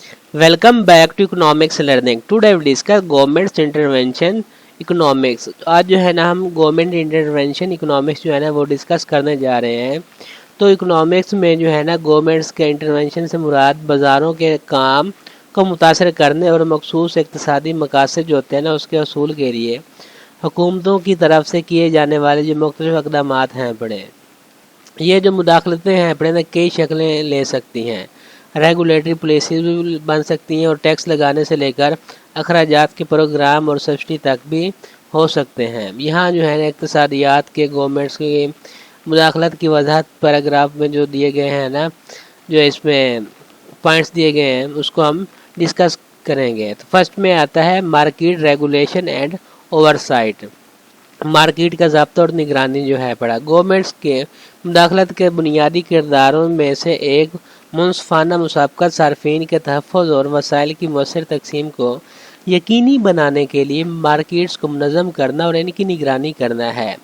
Welcome back to economics learning. Today we discuss government's intervention economics. आज जो है ना हम गवर्नमेंट इंटरवेंशन इकोनॉमिक्स जो है ना वो डिस्कस करने जा रहे हैं। तो इकोनॉमिक्स में जो है ना गवर्नमेंट्स के इंटरवेंशन से मुराद बाज़ारों के काम को मुतासर करने और मखसूस इक़्तिसादी मकासद जो होते हैं ना उसके असूल के लिए हुकूमतों की तरफ से किए जाने वाले जो मुख्तलिफ इक़दामात हैं पड़े। ये जो मुदाखलतें हैं पड़े ना कई शक्लें ले सकती हैं। रेगुलेटरी पॉलिसीज भी बन सकती हैं और टैक्स लगाने से लेकर अखराजात के प्रोग्राम और सब्सिडी तक भी हो सकते हैं। यहाँ जो है ना इक़्तिसादियात के गवर्नमेंट्स की मुदाखलत की वजाहत पैराग्राफ में जो दिए गए हैं ना, जो इसमें पॉइंट्स दिए गए हैं उसको हम डिस्कस करेंगे। तो फर्स्ट में आता है market regulation and oversight. Market का ज़ब्ता और निगरानी जो है पड़ा। गवर्नमेंट्स के मुदाखलत के बुनियादी किरदारों में से एक मुनसफाना मुसाबकत सार्फिन के तहफ़्फ़ुज़ और वसाइल की मौसर तकसीम को यकीनी बनाने के लिए मार्केट्स को मुनज़्ज़म करना और इनकी निगरानी करना है।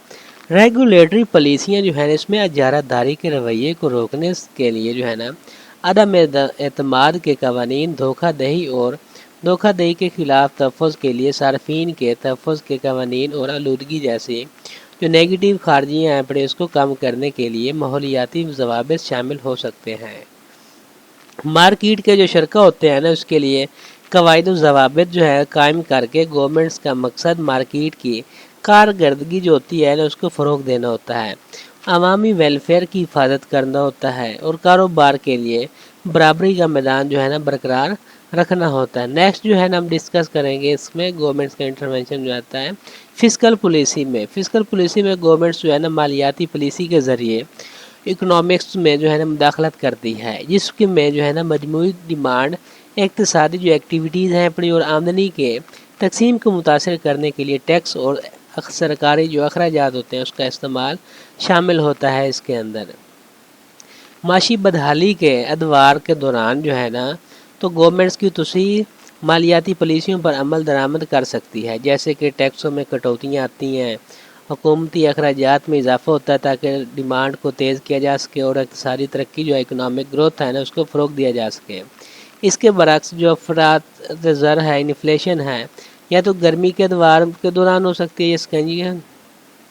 रेगुलेटरी पॉलिसियाँ जो है ना इसमें इजारादारी के रवैये को रोकने के लिए जो है ना अदम एतमाद के कवानीन, धोखादही के ख़िलाफ़ तहफ़्फ़ुज़ के लिए सार्फिन के तहफ़्फ़ुज़ के कवानीन और आलूदगी जैसी जो नेगेटिव खारजियाँ हैं पड़े उसको कम करने के लिए माहौलियाती ज़वाबित शामिल हो सकते हैं। मार्केट के जो शरका होते हैं ना उसके लिए कवायद और ज़वाबित जो है कायम करके गवर्नमेंट्स का मकसद मार्केट की कारकर्दगी जो होती है ना उसको फ़रोग़ देना होता है, अवामी वेलफेयर की हिफाजत करना होता है और कारोबार के लिए बराबरी का मैदान जो है ना बरकरार रखना होता है। नेक्स्ट जो है ना हम डिस्कस करेंगे इसमें गवर्नमेंट्स का इंटरवेंशन जो आता है फ़िस्कल पॉलिसी में। फ़िस्कल पॉलिसी में गवर्नमेंट्स जो है ना मालियाती पॉलिसी के ज़रिए इकोनॉमिक्स में जो है ना मुदाखलत करती है, जिसके में जो है ना मजमूई डिमांड, इक़्तिसादी जो एक्टिविटीज़ हैं अपनी और आमदनी के तकसीम को मुतासर करने के लिए टैक्स और सरकारी जो अखराजात होते हैं उसका इस्तेमाल शामिल होता है। इसके अंदर माशी बदहाली के अदवार के दौरान जो है ना तो गवर्नमेंट्स की तुसी मालियाती पॉलिसियों पर अमल दरामद कर सकती है, जैसे कि टैक्सों में कटौतियाँ आती हैं, हुकूमती अखराजात में इजाफा होता है ताकि डिमांड को तेज़ किया जा सके और इक़्तिसादी तरक्की जो इकोनॉमिक ग्रोथ है ना उसको फ़रोग़ दिया जा सके। इसके बरक्स जो अफरात ज़र है, इन्फ्लेशन है, या तो गर्मी के अदवार के दौरान हो सकती है, ये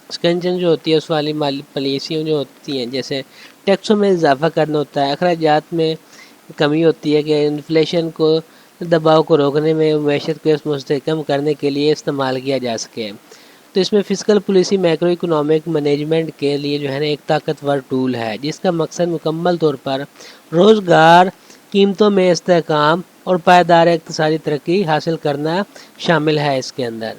स्कंजन जो होती है उस वाली माली पॉलिसियाँ जो होती हैं, जैसे टैक्सों में इजाफा करना होता है, अखराजात में कमी होती है कि इन्फ्लेशन को दबाव को रोकने में मैशत को मुस्तहकम करने के लिए इस्तेमाल किया जा सके। तो इसमें फ़िस्कल पॉलिसी मैक्रो इकोनॉमिक मैनेजमेंट के लिए जो है ना एक ताकतवर टूल है, जिसका मकसद मुकम्मल तौर पर रोज़गार, कीमतों में इस्तेहकाम और पायदार इक़्तिसादी तरक्की हासिल करना शामिल है इसके अंदर।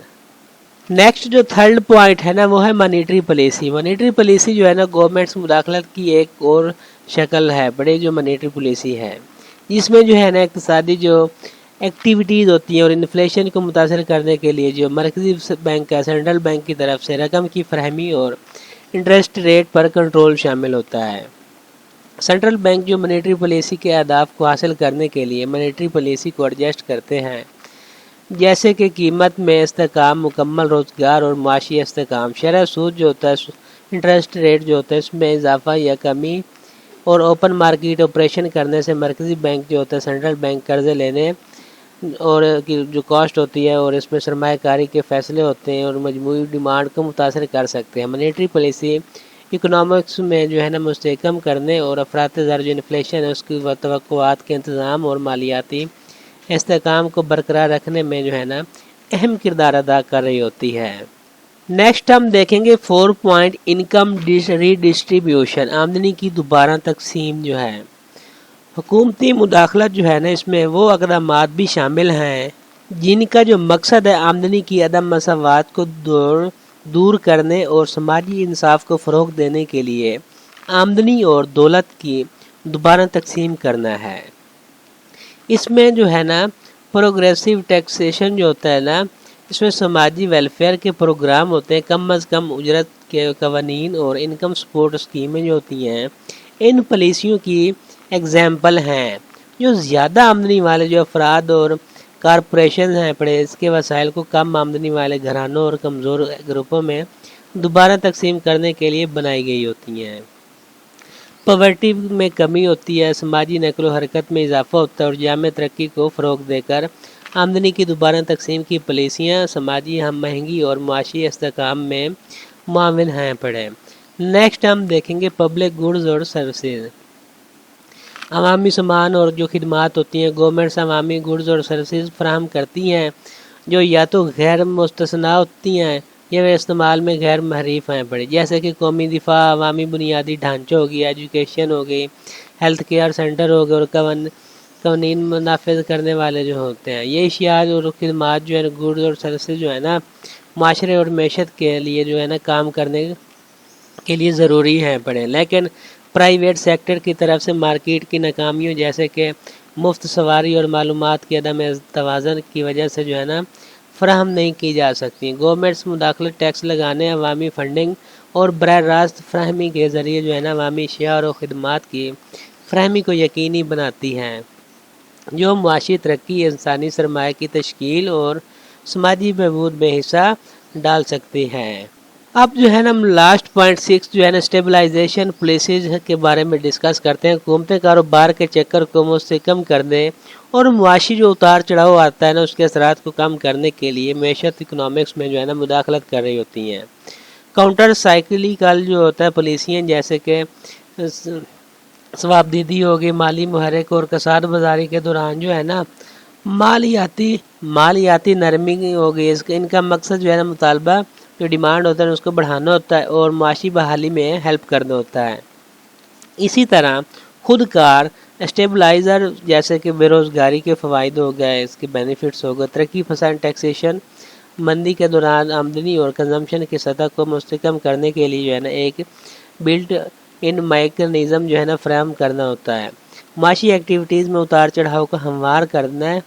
नेक्स्ट जो थर्ड पॉइंट है ना वो है मॉनेटरी पॉलिसी। मॉनेटरी पॉलिसी जो है ना गवर्नमेंट्स मुदाखलत की एक और शक्ल है बड़ी जो मॉनेटरी पॉलिसी है, जिसमें जो है ना इक़्तिसादी जो एक्टिविटीज़ होती हैं और इन्फ्लेशन को मुतासर करने के लिए जो मरकज़ी बैंक है, सेंट्रल बैंक की तरफ से रकम की फरहमी और इंटरेस्ट रेट पर कंट्रोल शामिल होता है। सेंट्रल बैंक जो मॉनेटरी पॉलिसी के अहदाफ को हासिल करने के लिए मॉनेटरी पॉलिसी को एडजस्ट करते हैं, जैसे कि कीमत में इस्तेहकाम, मुकम्मल रोज़गार और माशी इस्तेहकाम, शरह सूद जो होता है, इंटरेस्ट रेट जो होता है इसमें इजाफा या कमी, और ओपन मार्केट ऑपरेशन करने से मरकज़ी बैंक जो होता है सेंट्रल बैंक कर्ज़े लेने और की जो कॉस्ट होती है और इसमें सरमायाकारी के फ़ैसले होते हैं और मजमूई डिमांड को मुतासर कर सकते हैं। मॉनेटरी पॉलिसी इकोनॉमिक्स में जो है ना मुस्तहकम करने और अफरात ज़र जो इन्फ्लेशन है उसकी तवक्कुआत के इंतज़ाम और मालियाती इस्तेहकाम को बरकरार रखने में जो है ना अहम किरदार अदा कर रही होती है। नेक्स्ट हम देखेंगे 4 पॉइंट इनकम रीडिस्ट्रीब्यूशन, आमदनी की दोबारा तकसीम जो है। हुकूमती मुदाखलत जो है ना इसमें वो इक़दामात भी शामिल हैं जिनका जो मकसद है आमदनी की अदम मसावात को दूर करने और समाजी इंसाफ को फ़रोग़ देने के लिए आमदनी और दौलत की दोबारा तकसीम करना है। इसमें जो है ना प्रोग्रेसिव टैक्सेशन जो होता है ना इसमें समाजी वेलफेयर के प्रोग्राम होते हैं, कम अज़ कम उजरत के कवानीन और इनकम सपोर्ट स्कीमें जो होती हैं इन पॉलिसियों की एग्जाम्पल हैं। जो ज़्यादा आमदनी वाले जो अफराद और कॉरपोरेशन हैं पड़े इसके वसाइल को कम आमदनी वाले घरानों और कमज़ोर ग्रुपों में दोबारा तकसीम करने के लिए बनाई गई होती हैं। पॉवर्टी में कमी होती है, समाजी नकलो हरकत में इजाफा होता है और जामे तरक्की को फ़रोग देकर आमदनी की दोबारा तकसीम की पॉलिसियाँ समाजी हम महंगी और मुआशी इस्तेहकाम में मुआविन हैं पड़े। नेक्स्ट हम देखेंगे पब्लिक गुड्स और सर्विसेज। अवामी सामान और जो खिदमात होती हैं, गवर्नमेंट्स अवामी गुड्स और सर्विसेज फराहम करती हैं जो या तो गैर मुस्तस्ना होती हैं या वे इस्तेमाल में गैर महरीफ हैं पड़े, जैसे कि कौमी दिफा, अवामी बुनियादी ढांचे हो गई, एजुकेशन हो गई, हेल्थ केयर सेंटर हो गए और कवानीन मुनाफिज करने वाले जो होते हैं। ये अशियात और खिदमात जो है गुड्स और सर्विसेज जो है ना माशरे और मैशत के लिए जो है ना काम करने के लिए ज़रूरी हैं पड़े, लेकिन प्राइवेट सेक्टर की तरफ से मार्केट की नाकामियों जैसे कि मुफ्त सवारी और मालूमात की अदम तवाज़न की वजह से जो है ना फ़राहम नहीं की जा सकती। गवर्नमेंट्स मुदाखलत टैक्स लगाने, अवामी फंडिंग और बराह रास्त फ्राहमी के ज़रिए जो है ना अवामी अशिया और खिदमात की फ्राहमी को यकीनी बनाती हैं, जो मुआशी तरक्की, इंसानी सरमाए की तश्कील और समाजी बहबूद में हिस्सा डाल सकती हैं। अब जो है ना हम लास्ट पॉइंट 6 जो है ना स्टेबलाइजेशन पॉलिसीज के बारे में डिस्कस करते हैं। हुकूमतें कारोबार के चक्कर को मुझसे कम करने और मुआशी जो उतार चढ़ाव आता है ना उसके असरात को कम करने के लिए मैशत इकनॉमिक्स में जो है ना मुदाखलत कर रही होती हैं। काउंटर साइक्लिकल जो होता है पॉलिसियाँ जैसे कि सवाबदीदी हो गई, माली मुहर्रिक और कसाद बाजारी के दौरान जो है ना मालियाती नरमी हो गई, इनका मकसद जो है ना मुतालबा जो डिमांड होता है उसको बढ़ाना होता है और माशी बहाली में हेल्प करना होता है। इसी तरह खुदकार स्टेबलाइज़र जैसे कि बेरोज़गारी के फ़वाइद हो गए, इसके बेनिफिट्स हो गए, तरक्की पसंद टैक्सेशन मंदी के दौरान आमदनी और कंजम्पशन की सतह को मुस्तकम करने के लिए जो है ना एक बिल्ट इन मैकेनिज़्म जो है ना फ्राहम करना होता है। माशी एक्टिविटीज़ में उतार चढ़ाव को हमवार करना है,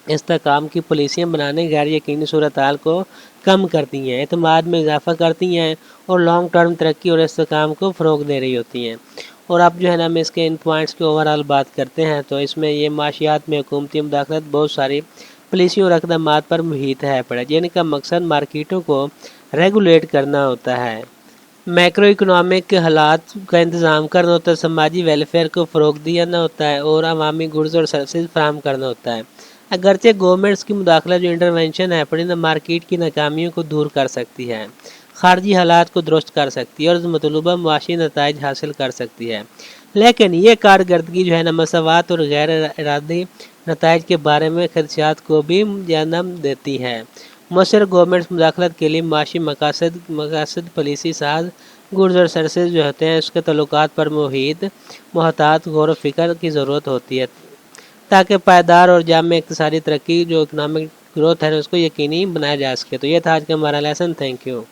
इस्तेहकाम की पॉलिसियाँ बनाने गैर यकीनी सूरत हाल को कम करती हैं, एतमाद में इजाफा करती हैं और लॉन्ग टर्म तरक्की और इस्तेहकाम को फ़रोग दे रही होती हैं। और अब जो है ना हम इसके इन पॉइंट्स की ओवरऑल बात करते हैं तो इसमें ये माशियात में हुकूमती मुदाखलत बहुत सारी पॉलिसियों और इक़दामात पर मुहित है पड़ा, जिनका मकसद मार्केटों को रेगुलेट करना होता है, मैक्रो इकोनॉमिक के हालात का इंतज़ाम करना होता है, समाजी वेलफेयर को फ़रोग देना होता है और अवामी गुड्स और सर्विसेज फराहम करना होता है। अगरचे गवर्नमेंट्स की मुदाखलत जो इंटरवेंशन है अपनी मार्केट की नाकामियों को दूर कर सकती है, खारजी हालात को दुरुस्त कर सकती है और मतलूबा मुआशी नताइज हासिल कर सकती है, लेकिन ये कारकर्दगी जो है ना मसावात और गैर इरादी नताइज के बारे में खदशात को भी जन्म देती है। मौसर गवर्नमेंट्स मुदाखलत के लिए माशी मकासद पॉलिसी साज गुड्स और सर्विसेज जो होते हैं उसके तल्लुकात पर मोहतात गौर व फिक्र की ज़रूरत होती है ताकि पायदार और जामे इक़्तिसादी तरक्की जो इकनॉमिक ग्रोथ है उसको यकीनी बनाया जा सके। तो ये था आज का हमारा लेसन। Thank you.